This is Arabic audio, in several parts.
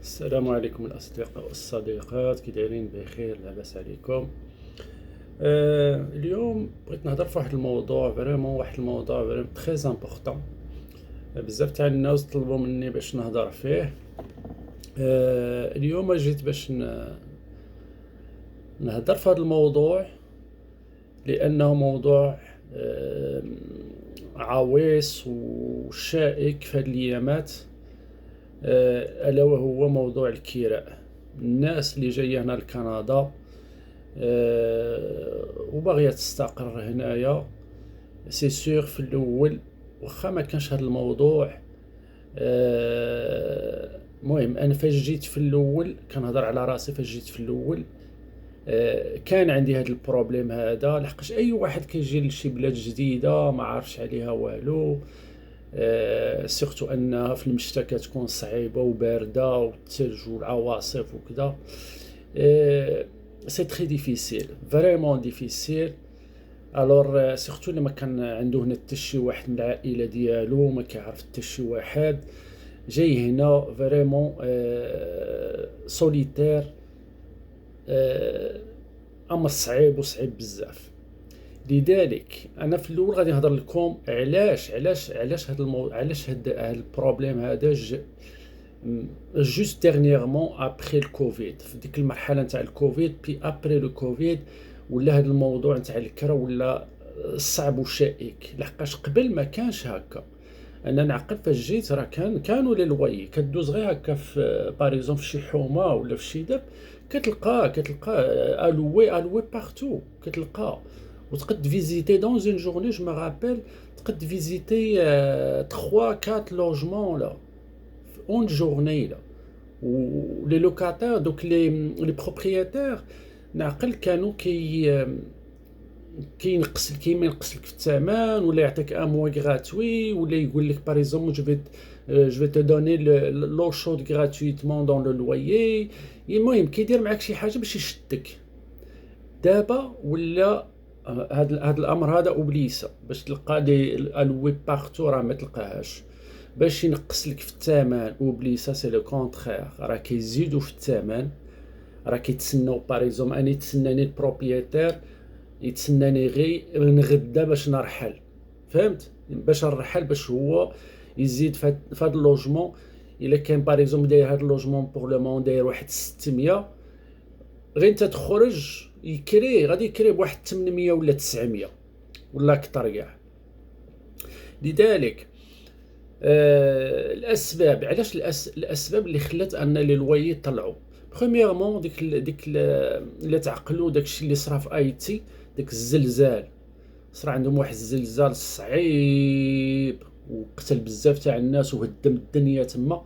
السلام عليكم الأصدقاء والصديقات، كي دايرين؟ بخير؟ لاباس عليكم؟ اليوم بغيت نهضر في واحد الموضوع فريمون، واحد الموضوع فريمون تري امبورطون. بزاف تاع الناس طلبوا مني باش نهضر فيه. اليوم جيت باش نهضر في هذا الموضوع لأنه موضوع عويص وشائك في هذه الأيامات. ألا وهو موضوع الكراء. الناس اللي جاية هنا لكندا وباغية تستقر هنايا، سي سور في الأول واخا ما كانش هذا الموضوع. المهم أنا فاش جيت في الأول كنهضر على راسي، فاش جيت في الأول كان عندي هذا البروبليم هذا، لحقاش أي واحد كيجي لشي بلاد جديدة ما عارفش عليها والو. سيرتو انها في المشتى كتكون صعيبه وبارده والثلج والعواصف وكذا. سي تري ديفيسيل، فريمون ديفيسيل. الور سيرتو لما كان عنده هنا حتى شي واحد من العائله ديالو ما كيعرف حتى شي واحد، جاي هنا فريمون سوليتير. امر صعيب وصعيب بزاف. لذلك انا في الاول غادي نهضر لكم علاش هذا البروبليم هذا جوست ديرنييرمون ابري الكوفيد، في ديك المرحله نتاع الكوفيد بي ابري لو كوفيد ولا هذا الموضوع نتاع الكرا ولا صعب وشائك، لحقاش قبل ما كانش هكا. انا نعقل فاش جيت راه كانوا لي لوي كدوز غير هكا في باريزون في شي حومه ولا في شي درب، كتلقى الوي بارتو كتلقى. وتقد فيزيتي دون اون جورني، جو me rappelle تقد فيزيتي 3 4 لوجمون لا اون جورني لا. ولي لوكاتير دوك لي بروبريتير نعقل كانوا كيما ينقص لك في الثمن ولا يعطيك ان موا غراتوي ولا يقول لك باغ اكزومبل جو في te donner l'eau chaude gratuitement dans le loyer. المهم كيدير معاك شي حاجه باش يشدك. دابا ولا هاد الامر هذا اوبليسا باش تلقى دي الوي بارتو، راه ما تلقاهاش باش ينقص لك في الثمن. اوبليسا سي لو كونترير، راه كيزيدوا في الثمن. راه كيتسناو باغ اكزومبل اني تسناني البروبريتير يتسناني غير نغدا باش نرحل، فهمت؟ باش نرحل باش هو يزيد في هاد اللوجمون. الا كان باغ اكزومبل داير هاد اللوجمون بور لو مون داير واحد 600، غير انت تخرج غادي يكري بواحد 800 ولا 900 ولا اكثر كاع. لذلك الاسباب علاش الاسباب اللي خلات ان لي لويي طلعوا. برومييرمون ديك اللي تعقلوا داكشي اللي صرا في ايتي، داك الزلزال. صرا عندهم واحد الزلزال صعيب وقتل بزاف تاع الناس وهدم الدنيا تما.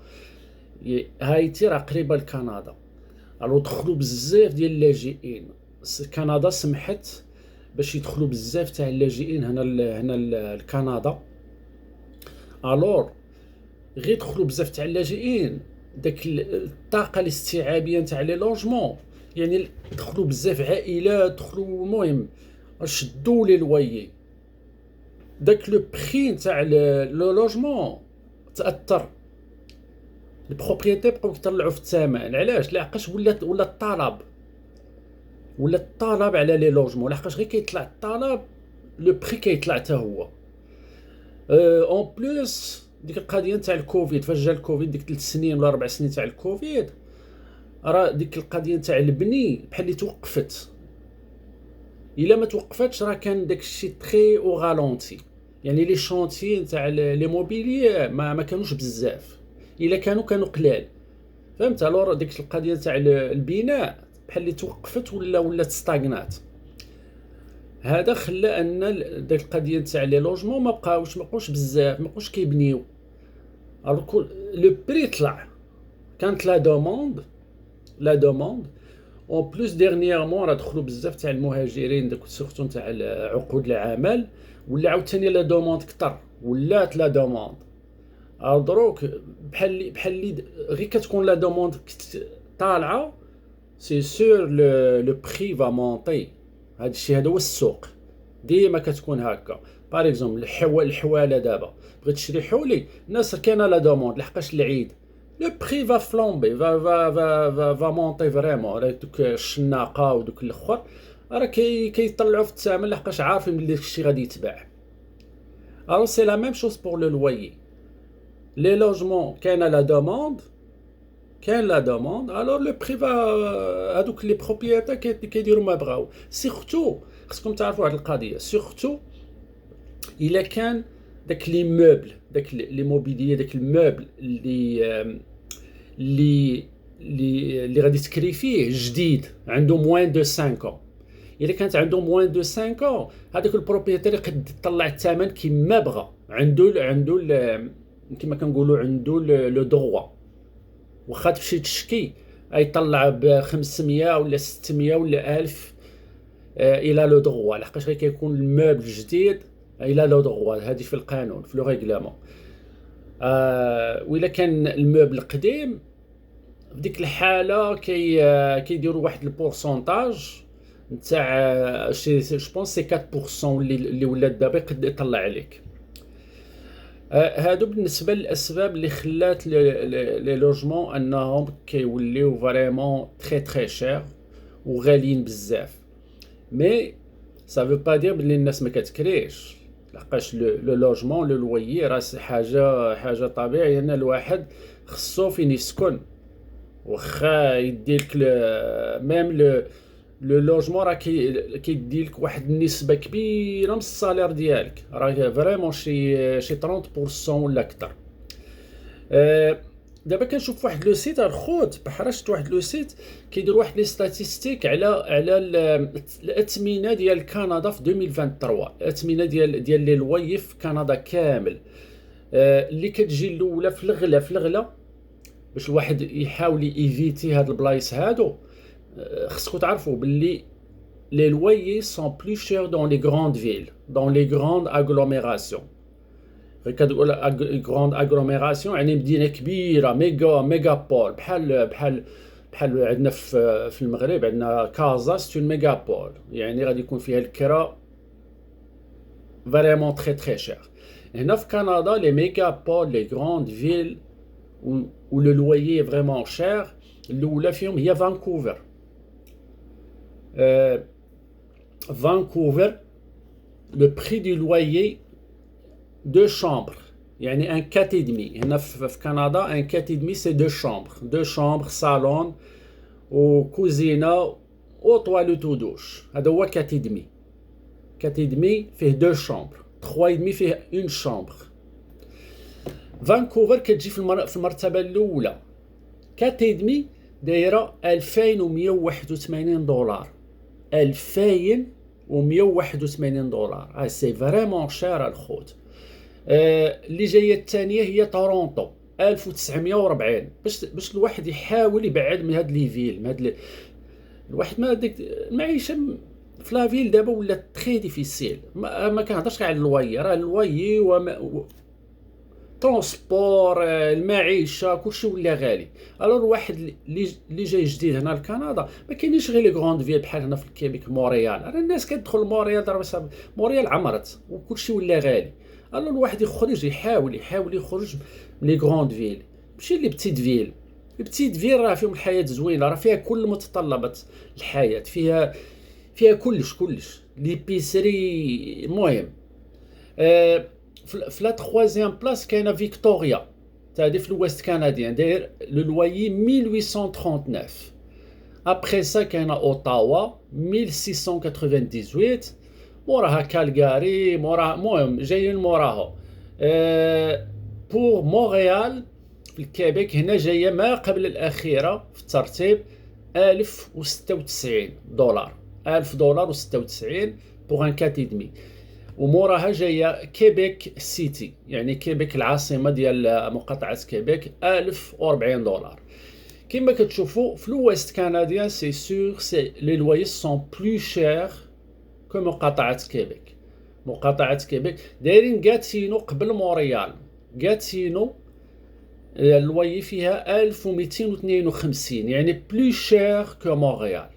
هايتي راه قريبه لكندا، الو دخلوا بزاف ديال اللاجئين. كندا سمحت باش يدخلوا بزاف تاع اللاجئين هنا لكندا. الور غير دخلوا بزاف تاع اللاجئين، داك الطاقه الاستيعابيه نتاع لي لوجمون، يعني دخلوا بزاف عائلات دخلوا. المهم شدوا لي لويي، داك لو بري نتاع لو لوجمون تاثر. البروبريتي بقاو يطلعوا في الثمن. علاش؟ لحقاش ولا الطلب على لي لوجمون، لحقاش غير كيطلع الطلب لو بري كيطلع حتى هو. اون بلوس ديك القضيه نتاع الكوفيد، فاش جا الكوفيد ديك 3 سنين ولا 4 سنين تاع الكوفيد، راه ديك القضيه نتاع البني بحال اللي توقفت. الا ما توقفتش راه كان داكشي تري او غالونتي. يعني لي شونتي نتاع لي موبيليير ما كانوش بزاف، الا كانوا قلال، فهمت؟ الور ديك القضيه تاع البناء بحال اللي توقفت ولا تستاغنات. هذا خلى ان ديك القضيه تاع لي لوجمون ما بقاوش بزاف، ما بقاوش كيبنيو. الوغ لو بري طلع، كانت لا دوموند اون بلوس. ديرنييرمون راه دخلوا بزاف تاع المهاجرين داك سورتو نتاع عقود العمل، ولا عاوتاني لا دوموند كثر، ولات لا دوموند. دروك بحال اللي غير كتكون لا دوموند طالعه، سي سور لو بري فا مونطي. هذا الشيء هذا هو السوق، ديما كتكون هكا. باغ اكزومبل الحواله، دابا بغيت تشري حولي، الناس كاينه لا دوموند لحقاش العيد لو بري va flamber va monter فريمون. راه دوك الشناقه ودوك الاخر راه كيطلعوا في الثمن لحقاش عارفين بلي داكشي غادي يتباع. الو سي لا ميم شوز بور لو لويي. لي لوجمون كاينه لا دوموند، كاين لا دوموند، الوغ لو بري فا هادوك لي بروبريتير كيديروا ما بغاو. سيرتو خصكم تعرفوا واحد القضيه، سيرتو الا كان داك لي موبل، داك لي موبيليي، داك الموبل اللي غادي تكري فيه جديد عنده موان دو 5 ans. الا كانت عنده موان دو 5 ans هذاك البروبريتير يقدر يطلع الثمن كيما بغا، عنده كما كنقولوا عنده لو دروا. واخا تمشي تشكي يطلع ب 500 ولا 600 ولا 1000 الى لو دروا، لحقاش غير كيكون الموبل جديد الى لو دروا. هذه في القانون في لو ريغلامون. وإلا كان الموبل قديم في ديك الحاله كيديروا واحد البورسونتاج نتاع جو بونس سي 4% اللي ولات دابا يقدر يطلع عليك. هادو بالنسبه للاسباب اللي خلات لي لوجمون انهم كيوليو فريمون تري شير وغاليين بزاف. مي سا فو با دير بلي الناس ما كتكريش، لحقاش لو لوجمون لو لويي راه حاجه طبيعيه ان الواحد خصو فين يسكن. واخا يديلك ميم لو لوجمون راه كيديلك واحد النسبه كبيره من الصالير ديالك، راه فريمون شي 30% ولا اكثر. دابا كنشوف واحد لو سيت الخوت بحال شفت واحد لو سيت كيدير واحد لي ستاتيستيك على الاثمنه ديال كندا في 2023، الاثمنه ديال لي لوي في كندا كامل. اللي كتجي الاولى في الغلا باش الواحد يحاول ايفيتي هاد البلايص هادو. خصكم تعرفوا باللي les loyers sont plus chers dans les grandes villes, dans les grandes agglomérations. grande agglomération يعني مدينه كبيره ميغابول بحال عندنا في المغرب عندنا كازا سي اون ميغابول، يعني غادي يكون فيها الكرا فريمون تري شير. هنا في كندا لي ميغابول لي غراند فيل و لو لويي فريمون شير، الاولى فيهم هي فانكوفر. Vancouver, le prix du loyer deux chambres, يعني un 4,5. هنا في كندا un 4,5 c'est deux chambres salon وكوزينة وطواليت ودوش. هذا هو 4,5. 4,5 فيه deux chambres، 3,5 فيه une chambre. فانكوفر كتجي في المرتبة الأولى 4,5 دايرة 2181 دولار. 2181 دولار، سي فريمون شير الخوت. اللي جايه الثانيه هي تورونتو 1940. باش الواحد يحاول يبعد من هاد لي فيل، من هاد الواحد ما ديك المعيشه في لا فيل دابا ولات تري ديفيسيل. ما كنهضرش على اللوي، راه اللوي ترونسبور المعيشه كلشي ولا غالي. الوغ الواحد اللي جاي جديد هنا لكندا ما كاينينش غير لي غروند فيل بحال هنا في الكيبيك مونريال. راه الناس كتدخل مونريال دابا مونريال عمرت وكلشي ولا غالي. الوغ الواحد يخرج يحاول يخرج من لي غروند فيل، ماشي لي بتيت فيل. لي بتيت فيل راه فيهم الحياه زوينه، راه فيها كل متطلبات الحياه، فيها كلش ليبيسري. المهم في لا تخوازيام بلاس كاينه فيكتوريا تاع في الويست كنديان داير لو لويي 1839. ابري سا كاينه اوتاوا 1698، موراها كالغاري، موراها المهم جايين موراها. بور مونريال في الكيبيك هنا جايه ما قبل الاخيره في الترتيب 1096 دولار، 1000 دولار و96 بوغ ان كاتيدمي. وموراها جايه كيبيك سيتي، يعني كيبيك العاصمه ديال مقاطعه كيبيك 1040 دولار. كما كتشوفوا في الويست كنديان سي سور سي لي لويي سون بلو شير كو مقاطعه كيبيك. مقاطعه كيبيك دايرين غاتينو قبل مونريال. غاتينو اللويي فيها 1252، يعني بلو شير كو مونريال.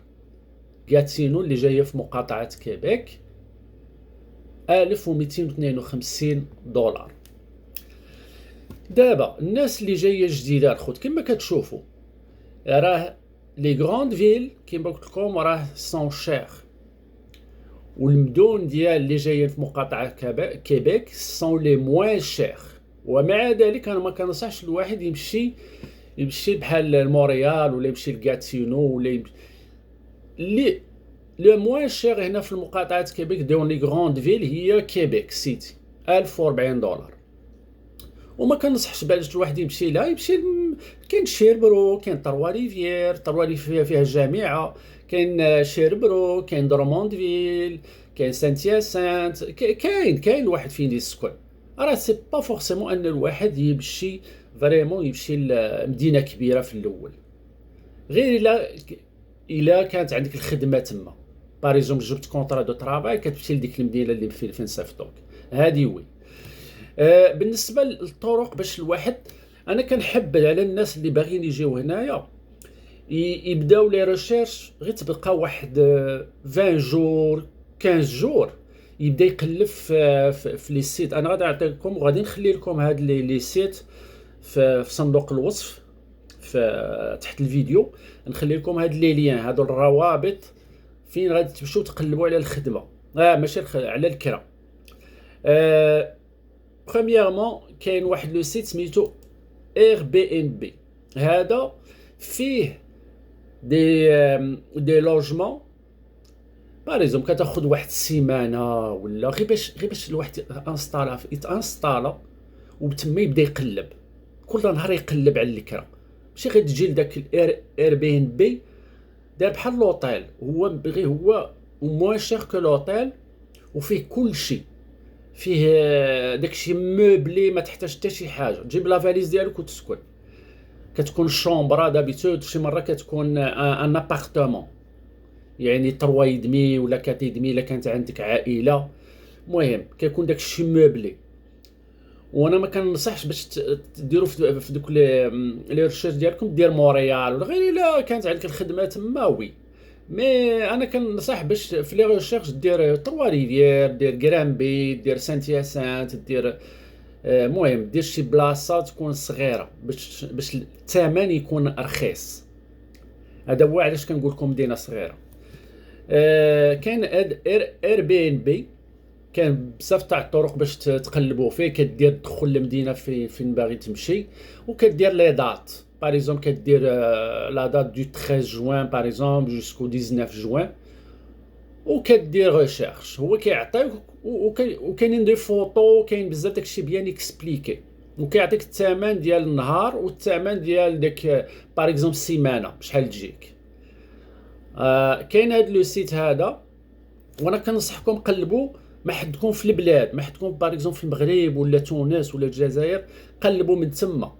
غاتينو اللي جايه في مقاطعه كيبيك 1252 دولار. دابا الناس اللي جايه جديده الخوت كما كتشوفوا، راه لي غروند فيل كيما قلت لكم راه سون شير، والمدن ديال اللي جايين في مقاطعه كيبيك سون لي موان شير. ومع ذلك انا ما كنصحش الواحد يمشي بحال مونريال ولا يمشي لغاتينو اللي لو موان شير هنا في المقاطعات كيبيك دون لي غروند فيل هي كيبيك سيتي 1040 دولار. وما كنصحش باش الواحد يمشي لها، كاين شيربرو، كاين تروا ريفيير، فيها الجامعه، كاين شيربرو، كاين دروموندفيل، كاين سانت كاين الواحد فين يسكن. راه سي با فورسيمون ان الواحد يمشي فريمون يمشي لمدينه كبيره في الاول، غير الا كانت عندك الخدمه تما. باريزون جبت كونطرا دو طرافاي كتمشي لديك المدينه اللي فين صيفطوك. هذه وي. بالنسبه للطرق باش الواحد، انا كنحب على الناس اللي باغيين يجيو هنايا يبداو لي ريشيرش، غير تبقى واحد 20 جور 15 جور يبدا يقلب في لي سيت. انا غادي نعطيكم وغادي نخلي لكم هاد لي سيت في صندوق الوصف تحت الفيديو، نخلي لكم هاد لي ليان، هادو الروابط فين غادي تمشيو تقلبوا على الخدمه، ماشي على الكرا. برومييرمون كاين واحد لو سيت سميتو اير بي ان بي. هذا فيه دي لوجمون باريزوم كتاخذ واحد السيمانه ولا غير باش الواحد يتانستالا وبتما يبدا يقلب كل نهار يقلب على الكرا. ماشي غير تجي لذاك الاير بي ان بي دار بحال لوطيل، هو بغي هو موان شير كو لوطيل، وفيه كل شيء، فيه داكشي موبلي ما تحتاج حتى شي حاجه، تجيب لا فاليز ديالك وتسكن. كتكون شومبرا دابيتود، شي مره كتكون ان ابارتمون يعني 3 دمي ولا 4 دمي الا كانت عندك عائله. المهم كيكون داكشي موبلي. وانا ما كنصحش باش ديروا في دوك لي ريشيرش ديالكم دير مونريال ولا غير الا كانت عندك الخدمه تما وي. مي انا كنصح باش في لي ريشيرش دير 3 ريفيير، دير غرامبي، دير سانت دير المهم دير شي بلاصه تكون صغيره باش الثمن يكون رخيص. هذا هو علاش كنقول لكم مدينه صغيره. كاين اير بي ان بي، كان بزاف تاع الطرق باش تقلبوا فيه. كدير تدخل للمدينه فين باغي تمشي، وكدير لي دات باريزون، كدير لا دات دو 13 جوان باريزون جوسكو 19 جوان، وكدير ريشيرش. هو كيعطيك وكاينين دي فوطو، كاين بزاف داكشي بيان اكسبليكي، وكيعطيك الثمن ديال النهار والثمن ديال داك باريزون السيمانه بشحال تجيك. كاين هاد لو سيت هذا، وانا كنصحكم قلبوا ما حدكم في البلاد، ما حدكم باريزون في المغرب ولا تونس ولا الجزائر، قلبوا من تما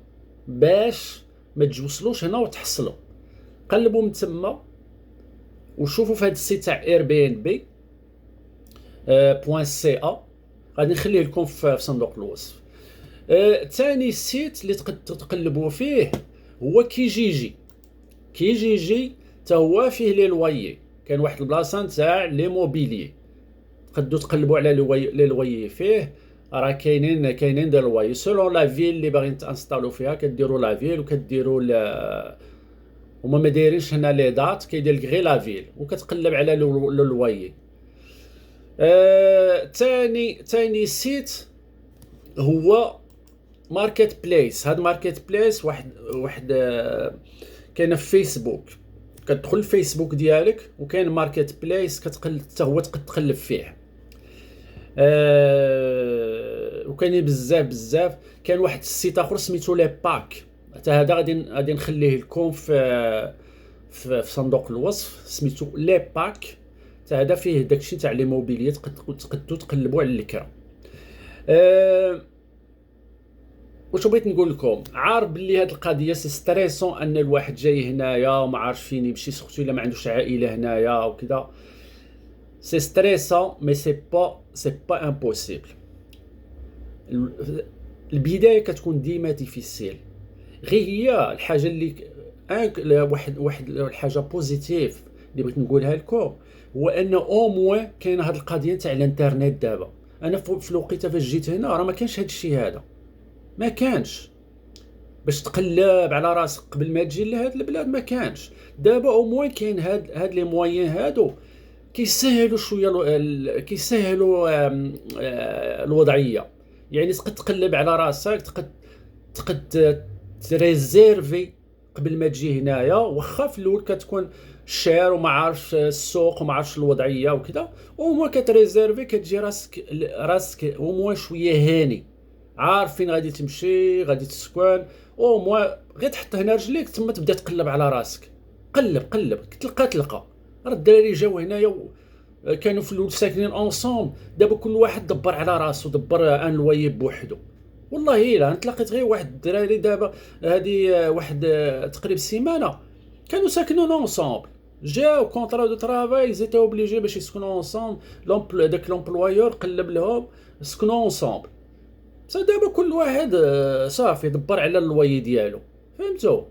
باش ما تجوصلوش هنا وتحصلوا. قلبوا من تما وشوفوا في هذا السيت تاع اير بي ان بي .ca، غادي نخليه لكم في صندوق الوصف. ثاني سيت اللي تقلبوا فيه هو كيجيجي حتى هو فيه لي لويي. كان واحد البلاصه تاع لي موبيليي، تقدروا تقلبوا على لي لويي فيه. راه كاينين دي لويي سولون لا فيل اللي باغيين تانستالو فيها، كديروا لا فيل وكديروا هما ما دايرينش هنا لي دات، كيدير لك غير لا فيل وكتقلب على لو لويي. ثاني سيت هو ماركت بليس. هاد ماركت بليس واحد كاين في فيسبوك، كتدخل الفيسبوك ديالك وكاين ماركت بليس كتقلب حتى هو تقلب فيه. وكاين بزاف. كاين واحد السيت اخر سميتو لي باك، حتى هذا غادي نخليه لكم في صندوق الوصف، سميتو لي باك. حتى هذا فيه داكشي تاع لي موبيليات تقدروا تقلبوا على الكرا. واش بغيت نقول لكم، عارف بلي هاد القضيه سي ستريسون ان الواحد جاي هنايا وما عارف فين يمشي، سورتو الا ما عندوش عائله هنايا وكذا. سي ستريسون مي سي با امبوسيبل. البدايه كتكون ديما ديفيسيل، غير هي الحاجه اللي واحد الحاجه بوزيتيف اللي بغيت نقولها لكم هو ان او موان كاين هاد القضيه تاع الانترنت. دابا انا في الوقيته فاش جيت هنا راه ما كانش هاد الشيء هذا، ما كانش. باش تقلّب على راسك قبل ما تجي لهاد البلاد ما كانش. دابا au moins كاين هاد لي moyens هادو كيسهّلوا شوية كيسهّلوا الوضعية. يعني تقد تقلّب على راسك، تقد تريزيرفي قبل ما تجي هنايا، واخا في الأول كتكون شير وما عارفش السوق وما عارفش الوضعية وكذا، au moins كتريزيرفي كتجي راسك au moins شوية هاني، عارف فين غادي تمشي، غادي تسكن، au moins غير تحط هنا رجليك تما تبدا تقلّب على راسك. قلّب تلقى. راه الدراري جاو هنايا كانوا في الأول ساكنين ensemble، دابا كل واحد دبّر على راسو، دبّر ان لويي بوحدو. والله إلا أنا تلاقيت غير واحد الدراري دابا هادي واحد تقريبا سيمانة كانوا ساكنين ensemble، جاو كونطرا دو طرافاي ils étaient obligés باش يسكنوا ensemble، داك لومبلويور قلّب لهم سكنوا ensemble. بصح دابا كل واحد صافي دبّر على اللويي ديالو، فهمتوا؟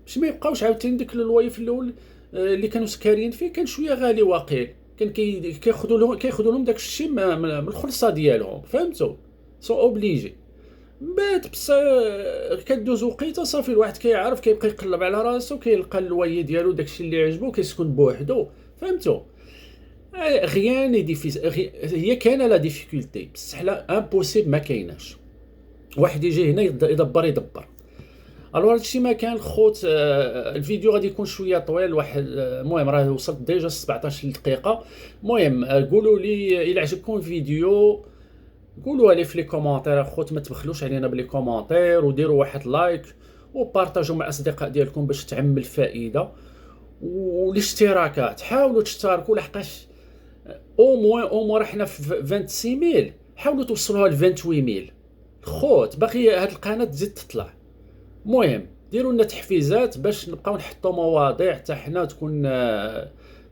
باش ما يبقاوش عاوتاني داك اللويي في الأول اللي كانوا سكاريين فيه كان شوية غالي واقيل، كان كياخذوا لهم داك الشيء من الخلصة ديالهم، فهمتوا؟ سون اوبليجي. من بعد بصح كدوز وقيته صافي الواحد كيعرف كيبقى يقلب على راسو كيلقى اللويي ديالو داكشي اللي عجبو كيسكن بوحدو، فهمتوا؟ غيان هي كاينه لا ديفيكولتي بصح لا امبوسيبل ما كايناش. واحد يجي هنا يدبر. الوغ هادشي ما كان الخوت. الفيديو غادي يكون شويه طويل، واحد المهم راه وصلت ديجا 17 دقيقه. المهم قولوا لي الا عجبكم الفيديو، قولوا لي في لي كومونتير اخوت، ما تبخلوش علينا بلي كومونتير، وديروا واحد لايك وبارطاجوا مع الاصدقاء ديالكم باش تعم الفائده. والاشتراكات حاولوا تشتركوا لحقاش او موان حنا في 26000، حاولوا توصلوها ل 28000 خوت، باقي هاد القناه تزيد تطلع. المهم ديروا لنا تحفيزات باش نبقاو نحطوا مواضيع حتى حنا تكون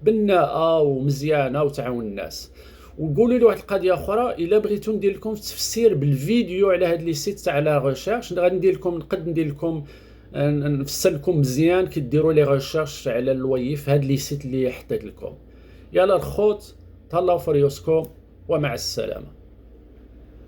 بناءه ومزيانه وتعاون الناس. وقولوا لي واحد القضيه اخرى، الا بغيتو ندير لكم تفسير بالفيديو على هاد لي سيت تاع لا ريشيرش، غادي نقد ندير لكم نفسر لكم مزيان كي ديروا لي ريشيرش على الويف هاد لي سيت اللي حطيت لكم. يلا الخوت، تهلاو في ريوسكم ومع السلامه.